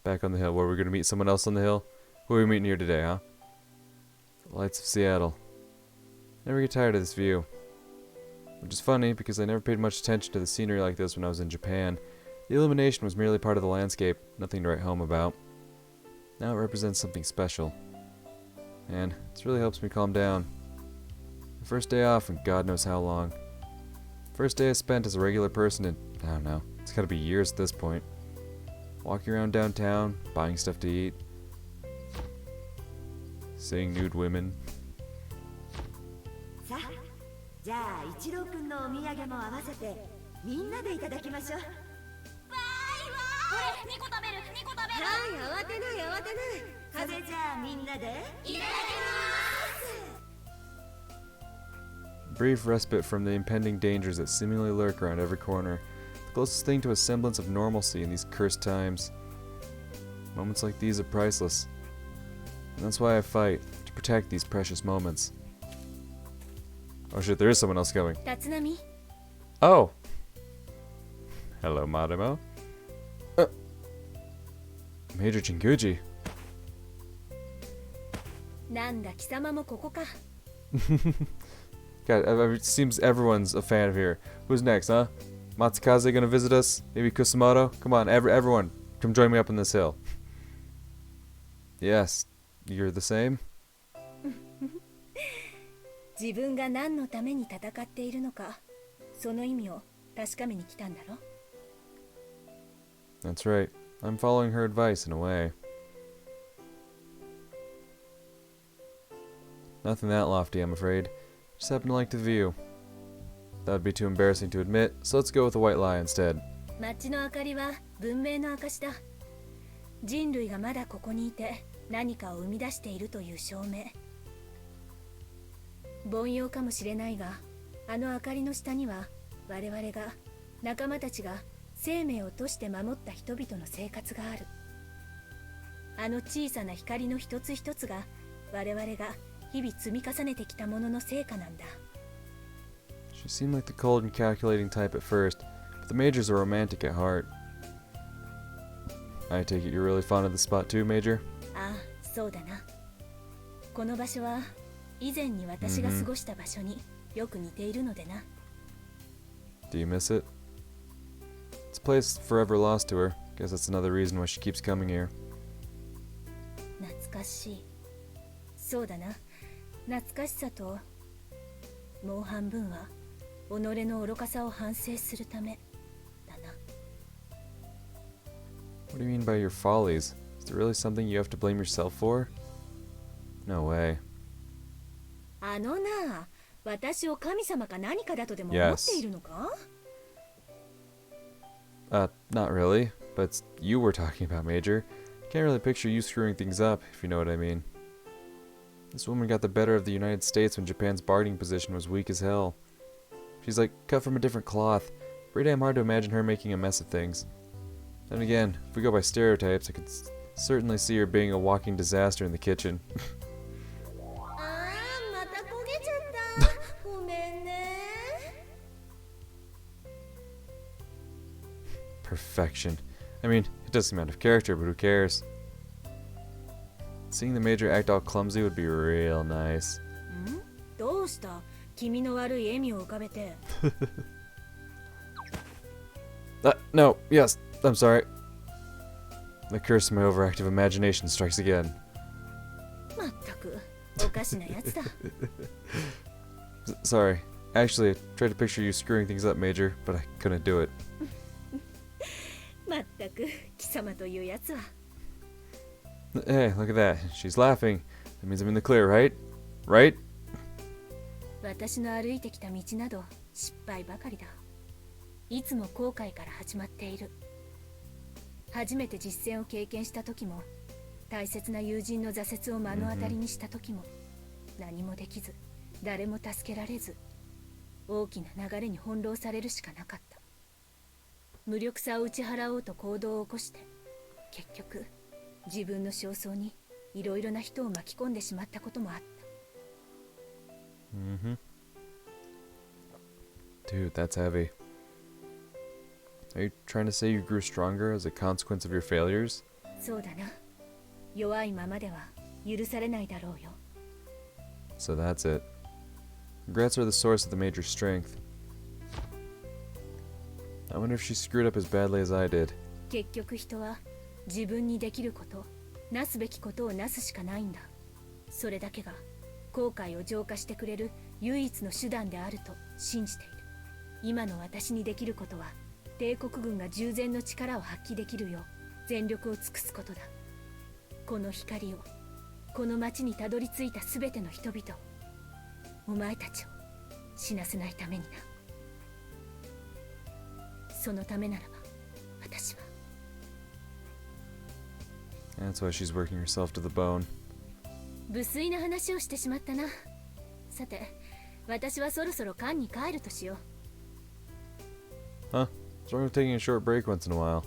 Back on the hill. Where we're gonna meet someone else on the hill? Who are we meeting here today, huh? The lights of Seattle. Never get tired of this view. Which is funny, because I never paid much attention to the scenery like this when I was in Japan. The illumination was merely part of the landscape, nothing to write home about. Now it represents something special. And this really helps me calm down. The first day off in God knows how long. First day I spent as a regular person in, I don't know, it's gotta be years at this point. Walking around downtown, buying stuff to eat. Seeing nude women. さあ、じゃあ一郎くんのお土産も合わせてみんなでいただきましょう。わーいわーい。2個食べる、2個食べる。はい、慌てない慌てない。それじゃあみんなでいただきます。 Brief respite from the impending dangers that seemingly lurk around every corner. The closest thing to a semblance of normalcy in these cursed times. Moments like these are priceless. And that's why I fight, to protect these precious moments. Oh shit, there is someone else coming. Oh! Hello, Marimo. Major Jinguji. God, it seems everyone's a fan of here. Who's next, huh? Matsukaze gonna visit us? Maybe Kusumoto? Come on, everyone, come join me up on this hill. Yes, you're the same? 自分が何のために戦っているのか、その意味を確かめに来たんだろ? That's right. I'm following her advice in a way. Nothing that lofty, I'm afraid. Just happen to like the view. That would be too embarrassing to admit, so let's go with the white lie instead. 街の明かりは文明の証だ。人類がまだここにいて何かを生み出しているという証明。凡庸かもしれないが、あの明かりの下には我々が、仲間たちが生命を賭して守った人々の生活がある。あの小さな光の一つ一つが我々が日々積み重ねてきたものの成果なんだ。She seemed like the cold and calculating type at first, but the Major's a romantic at heart. I take it you're really fond of the spot too, Major? ああ、そうだな。この場所は以前に私が過ごした場所によく似ているのでな。Do you miss it? It's a place forever lost to her. Guess that's another reason why she keeps coming here. 懐かしい。そうだな。懐かしさと、もう半分は己の愚かさを反省するためだな。What do you mean by your follies? Is there really something you have to blame yourself for? No way. あのな、私を神様か何かだとでも思っているのか? Not really, but it's you we're talking about, Major. Can't really picture you screwing things up, if you know what I mean. This woman got the better of the United States when Japan's bargaining position was weak as hell. She's like cut from a different cloth. Pretty damn hard to imagine her making a mess of things. Then again, if we go by stereotypes, I could certainly see her being a walking disaster in the kitchen. Perfection. I mean, it does seem out of character, but who cares? Seeing the Major act all clumsy would be real nice. どうした？君の悪い笑みを浮かべて。No, yes, I'm sorry. The curse of my overactive imagination strikes again. まったく、おかしなやつだ。Sorry. Actually, I tried to picture you screwing things up, Major, but I couldn't do it. まったく、貴様というやつは。Hey, look at that. She's laughing. That means I'm in the clear, right? Right? 私の歩いてきた道など失敗ばかりだ。いつも後悔から始まっている。初めて実践を経験した時も、大切な友人の挫折を目の当たりにした時も、何もできず、誰も助けられず、大きな流れに翻弄されるしかなかった。無力さを打ち払おうと行動を起こして、結局自分の焦燥にいろいろな人を巻き込んでしまったこともあった。Dude, that's heavy. Are you trying to say you grew stronger as a consequence of your failures? そうだな。弱いままでは許されないだろうよ。 So that's it. Regrets are the source of the Major's strength. I wonder if she screwed up as badly as I did. 結局人は自分にできること、なすべきことをなすしかないんだ。それだけが後悔を浄化してくれる唯一の手段であると信じている。今の私にできることは、帝国軍が従前の力を発揮できるよう全力を尽くすことだ。この光を、この町にたどり着いたすべての人々を、お前たちを死なせないためにな。そのためならば私は。 That's why she's working herself to the bone. 無粋な話をしてしまったな。さて、私はそろそろ館に帰るとしよう。 Huh? What's wrong with taking a short break once in a while?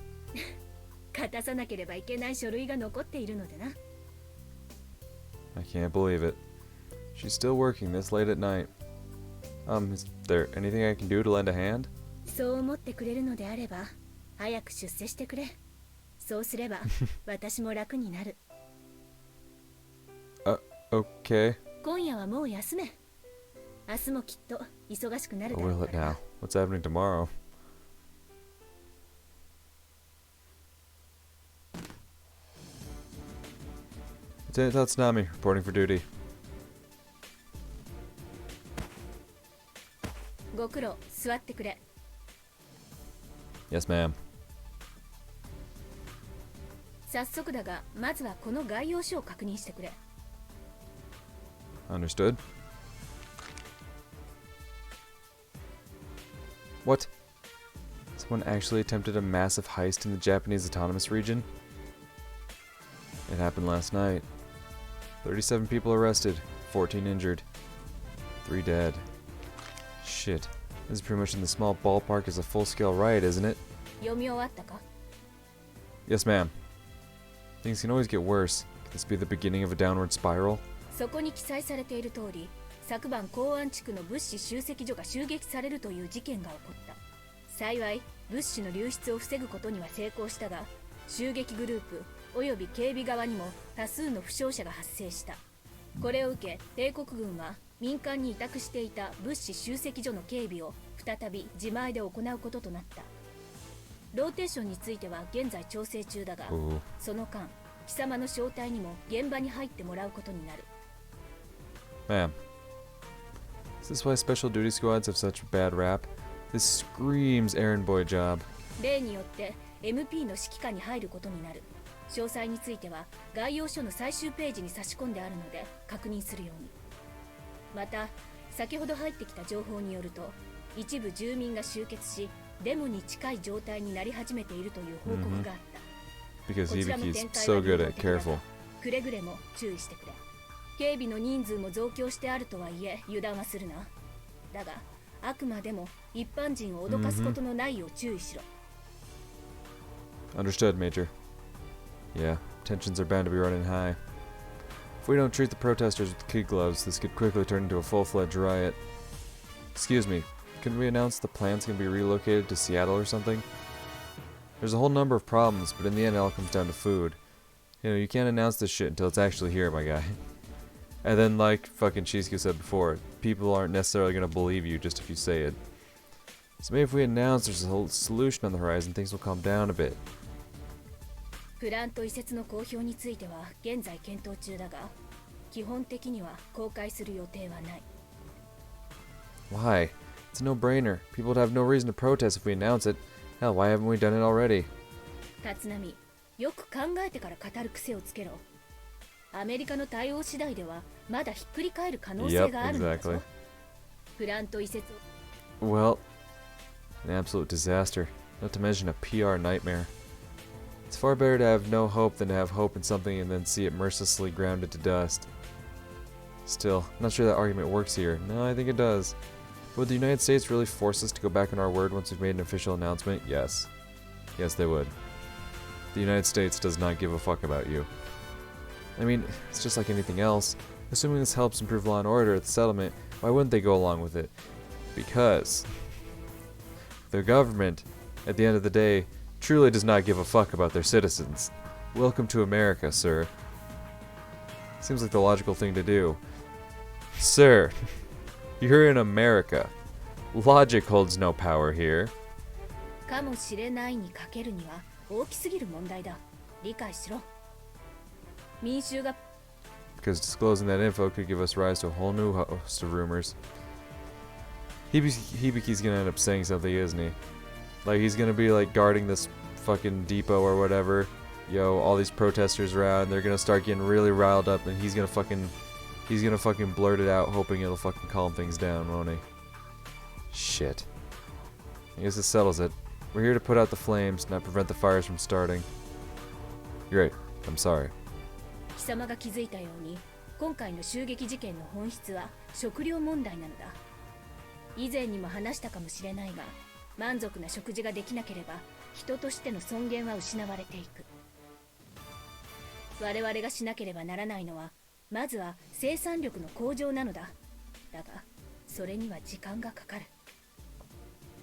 片さなければいけない書類が残っているのでな。 I can't believe it. She's still working this late at night. Is there anything I can do to lend a hand? そう思ってくれるのであれば、早く出世してくれ。そうすれば私も楽になる。 Okay. 今夜はもう休め。明日もきっと忙しくなる Or だろ will う it から now? What's happening tomorrow? Lieutenant Tatsunami, reporting for duty. ご苦労、座ってくれ。 Yes, ma'am. 早速だが、まずはこの概要書を確認してくれ。 Understood. What? Someone actually attempted a massive heist in the Japanese autonomous region? It happened last night. 37 people arrested, 14 injured, 3 dead. Shit. This is pretty much in the small ballpark as a full-scale riot, isn't it? 読み終わったか？ Yes, ma'am. Things can always get worse. Could this be the beginning of a downward spiral? そこに記載されている通り、昨晩港湾地区の物資集積所が襲撃されるという事件が起こった。幸い物資の流出を防ぐことには成功したが、襲撃グループおよび警備側にも多数の負傷者が発生した。これを受け帝国軍は民間に委託していた物資集積所の警備を再び自前で行うこととなった。ローテーションについては現在調整中だが、その間貴様の招待にも現場に入ってもらうことになる。 Ma'am. Is this why special duty squads have such a bad rap? This screams errand boy job. 例によって MP の指揮下に入ることになる。詳細については概要書の最終ページに差し込んであるので確認するように。また先ほど入ってきた情報によると、一部住民が集結しデモに近い状態になり始めているという報告があった。 Because こちらの Hibiki's 展開 so は good 流 at 動的だが careful. くれぐれも注意してくれ。警備の人数も増強してあるとはいえ油断はするな。だがあくまでも一般人を脅かすことのないよう注意しろ。 Understood, Major. Yeah, tensions are bound to be running high. If we don't treat the protesters with kid gloves, this could quickly turn into a full-fledged riot. Excuse me, couldn't we announce the plant's gonna be relocated to Seattle or something? There's a whole number of problems, but in the end it all comes down to food. You know, you can't announce this shit until it's actually here, my guy. And then, like fucking Shizuku said before, people aren't necessarily gonna believe you just if you say it. So maybe if we announce there's a whole solution on the horizon, things will calm down a bit. プラント移設の公表については現在検討中だが、基本的には公開する予定はない。 Why? It's a no-brainer. People would have no reason to protest if we announce it. Hell, why haven't we done it already? 立浪、よく考えてから語る癖をつけろ。アメリカの対応次第ではまだひっくり返る可能性があるんだぞ。 Yep, exactly. プラント移設を Well, an absolute disaster. Not to mention a PR nightmare. It's far better to have no hope than to have hope in something and then see it mercilessly grounded to dust. Still, I'm not sure that argument works here. No, I think it does. Would the United States really force us to go back on our word once we've made an official announcement? Yes. Yes, they would. The United States does not give a fuck about you. I mean, it's just like anything else. Assuming this helps improve law and order at the settlement, why wouldn't they go along with it? Because the government, at the end of the day, truly does not give a fuck about their citizens. Welcome to America, sir. Seems like the logical thing to do. Sir, you're in America. Logic holds no power here. かもしれないにかけるには大きすぎる問題だ。理解しろ。民衆が Because disclosing that info could give us rise to a whole new host of rumors. Hibiki's gonna end up saying something, isn't he? Like, he's gonna be like guarding this fucking depot or whatever. Yo, all these protesters around, they're gonna start getting really riled up, and he's gonna fucking blurt it out, hoping it'll fucking calm things down, won't he? Shit. I guess it settles it. We're here to put out the flames, not prevent the fires from starting. You're right. I'm sorry. 貴様が気づいたように、今回の襲撃事件の本質は食料問題なのだ。以前にも話したかもしれないが、満足な食事ができなければ人としての尊厳は失われていく。我々がしなければならないのは、まずは生産力の向上なのだ。だがそれには時間がかかる。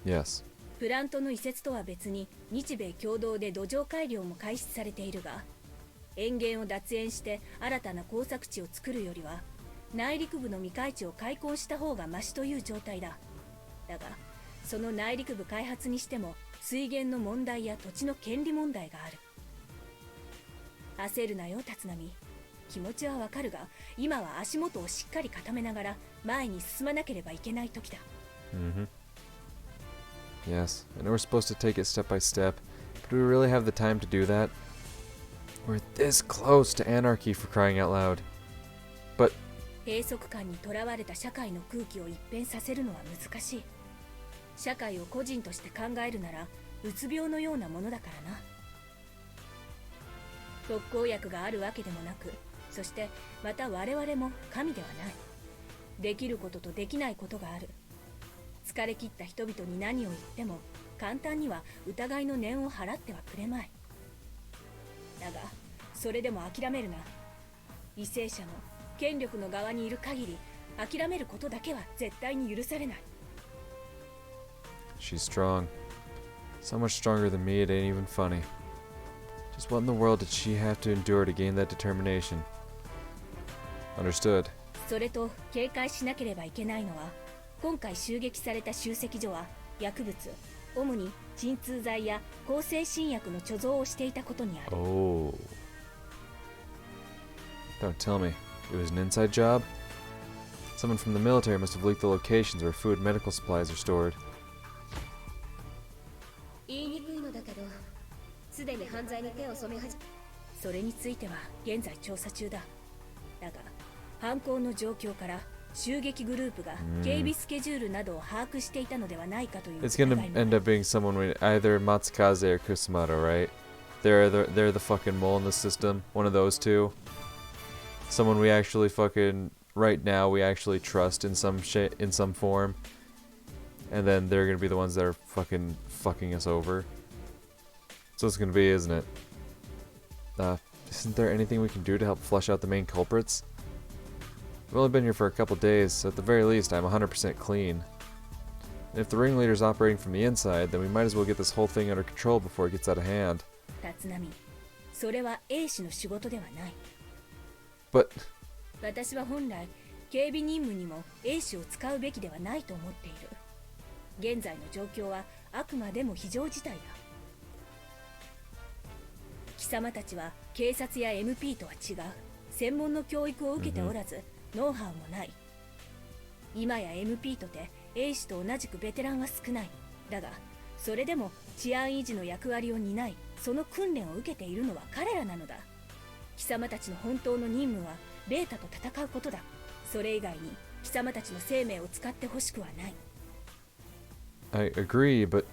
Yes. プラントの移設とは別に日米共同で土壌改良も開始されているが、塩源を脱塩して新たな耕作地を作るよりは内陸部の未開地を開墾した方がマシという状態だ。だがその内陸部開発にしても水源の問題や土地の権利問題がある。焦るなよ立浪。気持ちはわかるが、今は足元をしっかり固めながら前に進まなければいけない時だ。Yes, I know we're supposed to take it step by step, but do we really have the time to do that? We're this close to anarchy, for crying out loud. But 閉塞感にとらわれた社会の空気を一変させるのは難しい。社会を個人として考えるならうつ病のようなものだからな。特効薬があるわけでもなく、そしてまた我々も神ではない。できることとできないことがある。疲れ切った人々に何を言っても簡単には疑いの念を払ってはくれまい。だがそれでも諦めるな。為政者の権力の側にいる限り諦めることだけは絶対に許されない。 she's strong. So much stronger than me, it ain't even funny. Just what in the world did she have to endure to gain that determination? Understood. それと警戒しなければいけないのは、今回襲撃された集積所は薬物、主に鎮痛剤や向精神薬の貯蔵をしていたことにある。Oh. Don't tell me. It was an inside job? Someone from the military must have leaked the locations where food and medical supplies are stored. 言いにくいのだけど、すでに犯罪に手を染め始め、それについては現在調査中だ。だが犯行の状況から襲撃グループが警備スケジュールなどを把握していたのではないかという。It's gonna end up being someone with either Matsukaze or Kusumoto, right? They're the fucking mole in the system. One of those two. Someone we actually fucking right now we actually trust in some form, and then they're gonna be the ones that are fucking us over. So it's gonna be, isn't it? Isn't there anything we can do to help flush out the main culprits? I've only been here for a couple days, so at the very least I'm 100% clean. And if the ringleader's operating from the inside, then we might as well get this whole thing under control before it gets out of hand. 立浪、それは A 氏の仕事ではない。But 私は本来警備任務にも A 氏を使うべきではないと思っている。現在の状況はあくまでも非常事態だ。貴様たちは警察や MP とは違う専門の教育を受けておらず、ノウハウもない。今や MP とて A 氏と同じくベテランは少ない。だがそれでも治安維持の役割を担い、その訓練を受けているのは彼らなのだ。貴様たちの本当の任務はベータと戦うことだ。それ以外に貴様たちの生命を使ってほしくはない。I agree, but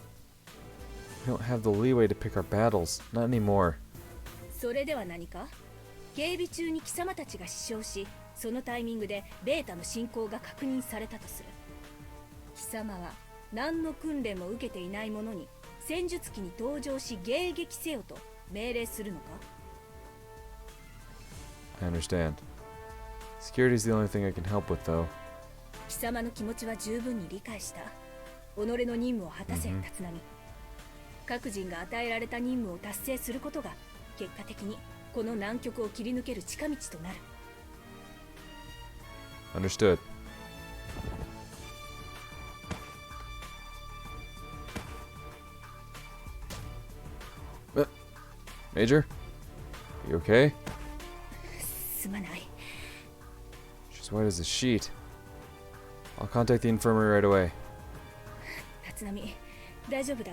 we don't have the leeway to pick our battles. Not anymore. それでは何か？警備中に貴様たちが死傷し、そのタイミングでベータの進行が確認されたとする。貴様は何の訓練も受けていない者に戦術機に登場し迎撃せよと命令するのか？ I understand. Security is the only thing I can help with, though. 貴様の気持ちは十分に理解した。己の任務を果たせ、立浪。各人が与えられた任務を達成することが結果的にこの難局を切り抜ける近道となる。 Understood. Major? You okay? すまない。 She's white as a sheet. I'll contact the infirmary right away. 立浪、大丈夫だ。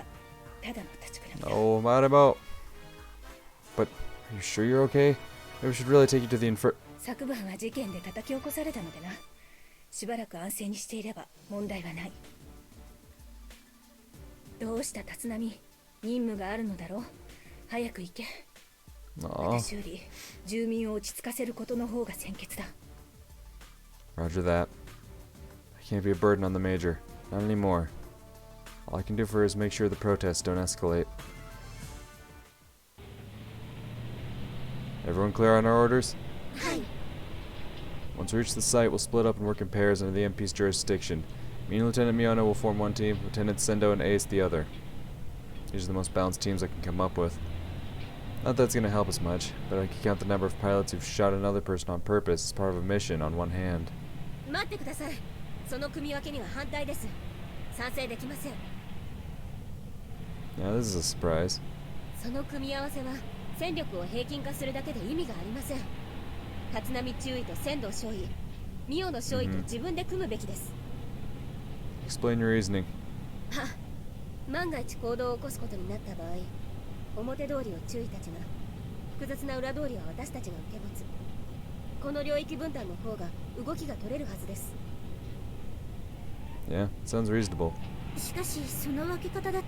ただの立ちくらみだ。 No, I'm out. But are you sure you're okay? Maybe we should really take you to the 昨晩は事件で叩き起こされたのでな。しばらく安静にしていれば問題はない。どうした立浪、任務があるのだろう。早く行け。私より住民を落ち着かせることの方が先決だ。 Roger that. I can't be a burden on the major. Not anymore. All I can do for her is make sure the protests don't escalate. Everyone clear on our orders? Once we reach the site, we'll split up and work in pairs under the MP's jurisdiction. Me and Lieutenant Miyano will form one team, Lieutenant Sendo and Ace the other. These are the most balanced teams I can come up with. Not that it's going to help us much, but I can count the number of pilots who've shot another person on purpose as part of a mission on one hand. 待ってください。その組み分けには反対です。賛成できません。 Now this is a surprise. その組み合わせは戦力を平均化するだけで意味がありません。立浪中尉と仙道少尉、ミオの少尉と自分で組むべきです。 Explain your reasoning. は、万が一行動を起こすことになった場合、表通りを中尉たちが、複雑な裏通りは私たちが受け持つ。この領域分担の方が動きが取れるはずです。 Yeah, sounds reasonable. しかしその分け方だと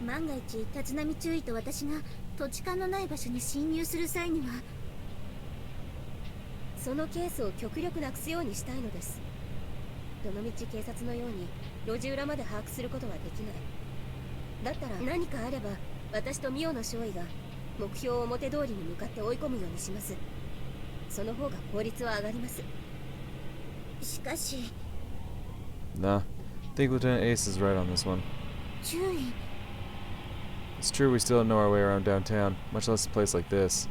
万が一立浪中尉と私が土地勘のない場所に侵入する際にはそのケースを極力なくすようにしたいのです。どのみち警察のように路地裏まで把握することはできない。だったら何かあれば私とミオの少尉が目標を表通りに向かって追い込むようにします。その方が効率は上がります。しかし Nah, I think Lieutenant Ace is right on this one. 注意 It's true we still don't know our way around downtown, much less a place like this.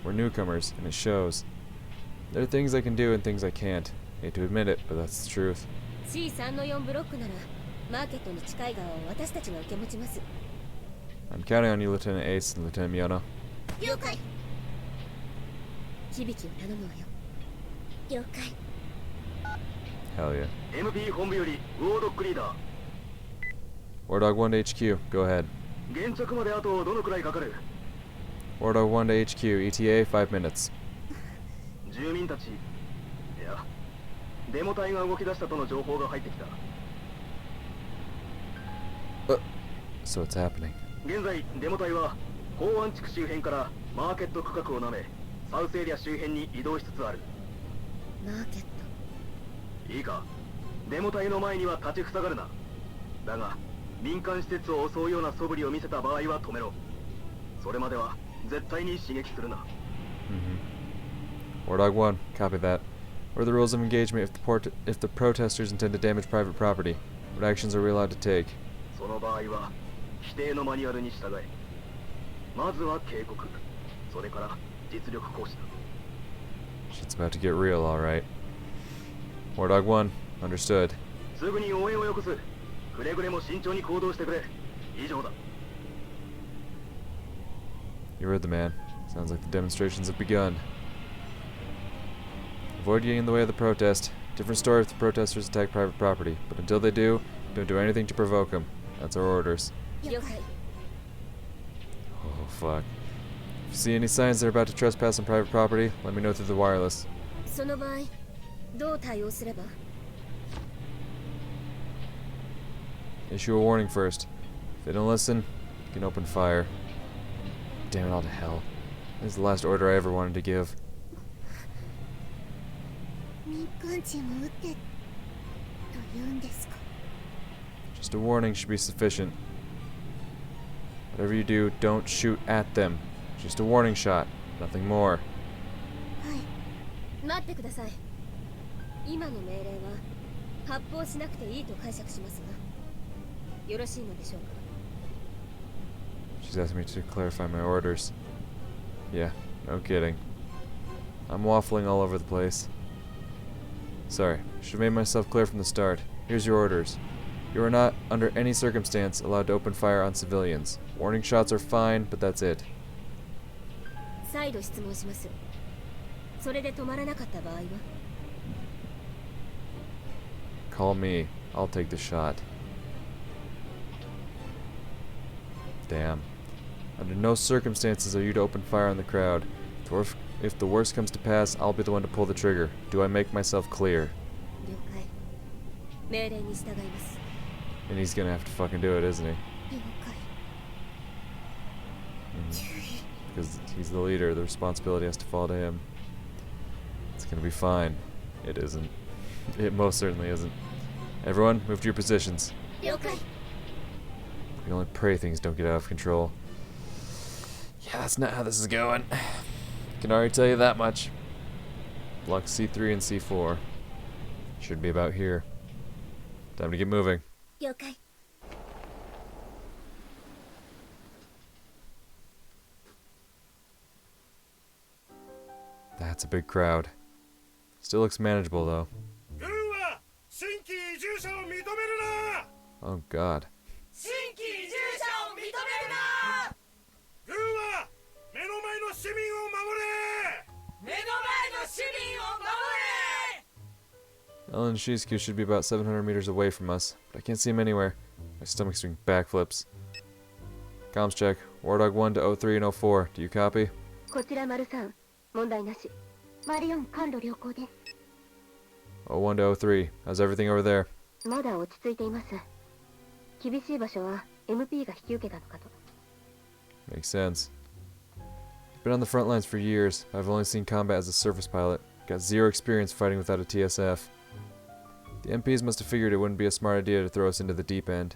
We're newcomers, and it shows. There are things I can do and things I can't. Hate to admit it, but that's the truth. C3 の4ブロックならマーケットに近い側を私たちが受け持ちます。 I'm counting on you, Lieutenant Ace and Lieutenant Miyano. 了解響きを頼むわよ。了解 Hell yeah. MP 本部よりウォードックリーダー Wardog 1 to HQ, go ahead. 現着まであとどのくらいかかる Wardogs 1 to HQ, ETA 5 minutes. 住民たちいやデモ隊が動き出したとの情報が入ってきた So it's happening. 現在デモ隊は港湾地区周辺からマーケット区画を舐めサウスエリア周辺に移動しつつあるマーケット。いいかデモ隊の前には立ちふさがるなだが民間施設を襲うような素振りを見せた場合は止めろそれまでは絶対に刺激するな Wardog 1, copy that. What are the rules of engagement if the protesters intend to damage private property? What actions are we allowed to take? その場合は規定のマニュアルに従えまずは警告それから実力行使だ Shit's about to get real, alright. Wardogs 1, understood. すぐに応援をよこすくれぐれも慎重に行動してくれ以上だ You heard the man. Sounds like the demonstrations have begun. Avoid getting in the way of the protest. Different story if the protesters attack private property, but until they do, don't do anything to provoke them. That's our orders. 了解。 Oh, fuck. If you see any signs they're about to trespass on private property, let me know through the wireless. その場合どう対応すれば？ Issue a warning first. If they don't listen, you can open fire. Damn it all to hell. This is the last order I ever wanted to give. 民間人を撃てと言うんですか Just a warning should be sufficient. Whatever you do, don't shoot at them. Just a warning shot. Nothing more. はい待ってください。今の命令は発砲しなくていいと解釈しますが、よろしいのでしょうか？ She's asking me to clarify my orders. Yeah, no kidding. I'm waffling all over the place. Sorry, should have made myself clear from the start. Here's your orders. You are not, under any circumstance, allowed to open fire on civilians. Warning shots are fine, but that's it. 再度質問します。それで止まらなかった場合は Call me. I'll take the shot. Damn. Under no circumstances are you to open fire on the crowd. If the worst comes to pass, I'll be the one to pull the trigger. Do I make myself clear? 了解。命令に従います。 And he's gonna have to fucking do it, isn't he? 了解。 Because he's the leader, the responsibility has to fall to him. It's gonna be fine. It isn't. It most certainly isn't. Everyone, move to your positions. 了解。 We can only pray things don't get out of control. Yeah, that's not how this is going. Can already tell you that much. Block C3 and C4. Should be about here. Time to get moving. 了解。 That's a big crowd. Still looks manageable though. Oh god. Ellen and Shizuku should be about 700 meters away from us, but I can't see them anywhere. My stomach's doing backflips. Comms check. Wardog 1 to 03 and 04. Do you copy? こちら丸3、問題なし。丸4、感度良好です。 01 to 03. How's everything over there? まだ落ち着いています。厳しい場所は MP が引き受けたのかと。 Makes sense. Been on the front lines for years. I've only seen combat as a surface pilot. Got zero experience fighting without a TSF. The MPs must have figured it wouldn't be a smart idea to throw us into the deep end.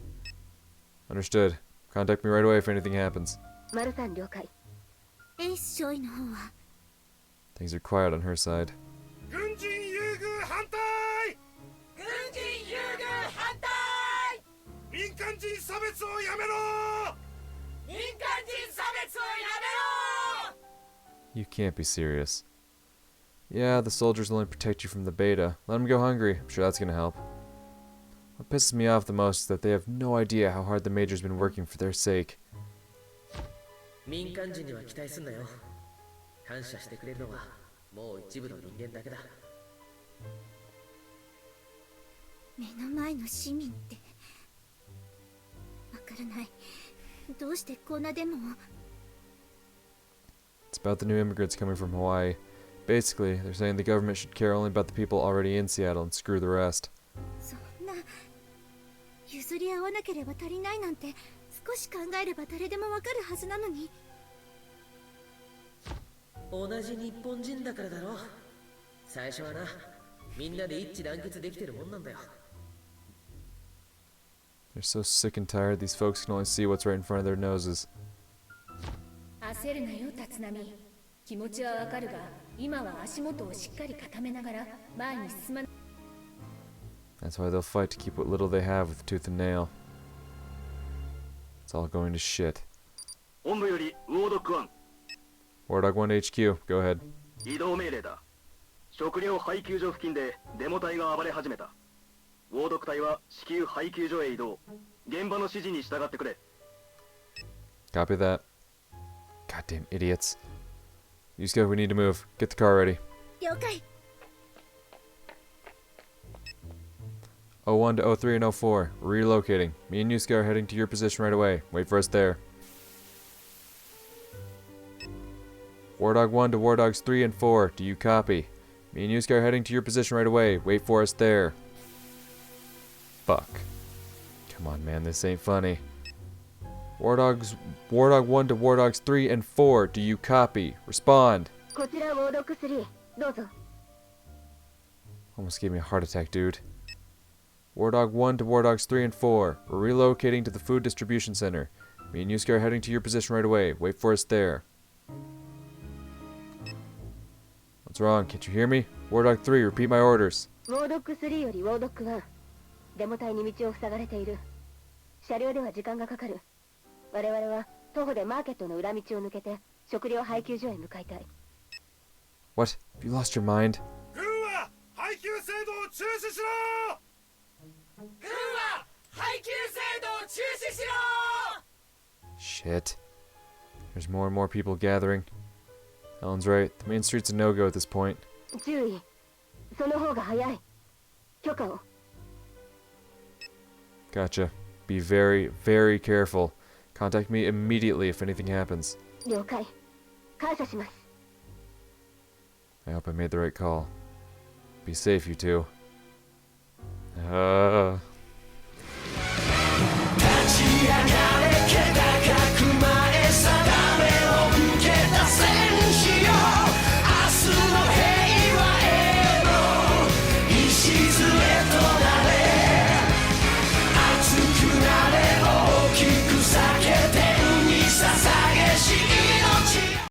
Understood. Contact me right away if anything happens. 丸3了解。エース少尉の方は Things are quiet on her side. 軍人優遇反対！軍人優遇反対！民間人差別をやめろ！民間人差別をやめろ！ You can't be serious. Yeah, the soldiers only protect you from the beta. Let them go hungry. I'm sure that's gonna help. What pisses me off the most is that they have no idea how hard the Major's been working for their sake. 民間人には期待すんなよ。感謝してくれるのはもう一部の人間だけだ。目の前の市民ってわからない。どうしてこんなデモを It's about the new immigrants coming from Hawaii. Basically, they're saying the government should care only about the people already in Seattle and screw the rest. そんな譲り合わなければ足りないなんて少し考えれば誰でもわかるはずなのに。同じ日本人だからだろ。最初はな、みんなで一致団結できてるもんなんだよ。They're so sick and tired, these folks can only see what's right in front of their noses. 焦るなよ立浪。気持ちはわかるが、今は足元をしっかり固めながら前に進ま。 That's why they'll fight to keep what little they have with tooth and nail. It's all going to shit. 本部よりウォードック1 Wardogs 1 HQ, go ahead. 移動命令だ。食料配給所付近でデモ隊が暴れ始めた。ウォードック隊は至急配給所へ移動。現場の指示に従ってくれ。 Copy that. Goddamn idiots. Yusuke, we need to move. Get the car ready. 了解。 01 to 03 and 04. We're relocating. Me and Yusuke are heading to your position right away. Wait for us there. Wardog 1 to Wardogs 3 and 4. Do you copy? Me and Yusuke are heading to your position right away. Wait for us there. Fuck. Come on, man. This ain't funny. Wardog 1 to Wardogs 3 and 4. Do you copy? Respond. こちらウォードック3、どうぞ。 Almost gave me a heart attack, dude. Wardog 1 to Wardogs 3 and 4. We're relocating to the food distribution center. Me and Yusuke are heading to your position right away. Wait for us there. What's wrong? Can't you hear me? Wardog 3, repeat my orders. ウォードック3よりウォードック1。デモ隊に道を塞がれている。車両では時間がかかる。我々は徒歩でマーケットの裏道を抜けて食料配給所へ向かいたい。 What? Have you lost your mind? 軍は配給制度を中止しろ。軍は配給制度を中止しろ。 Shit. There's more and more people gathering. Ellen's right. The main street's a no-go at this point. 注意。その方が早い。許可を。 Gotcha. Be very, very careful. Contact me immediately if anything happens. 了解。感謝します。 I hope I made the right call. Be safe, you two. 立ち上がれ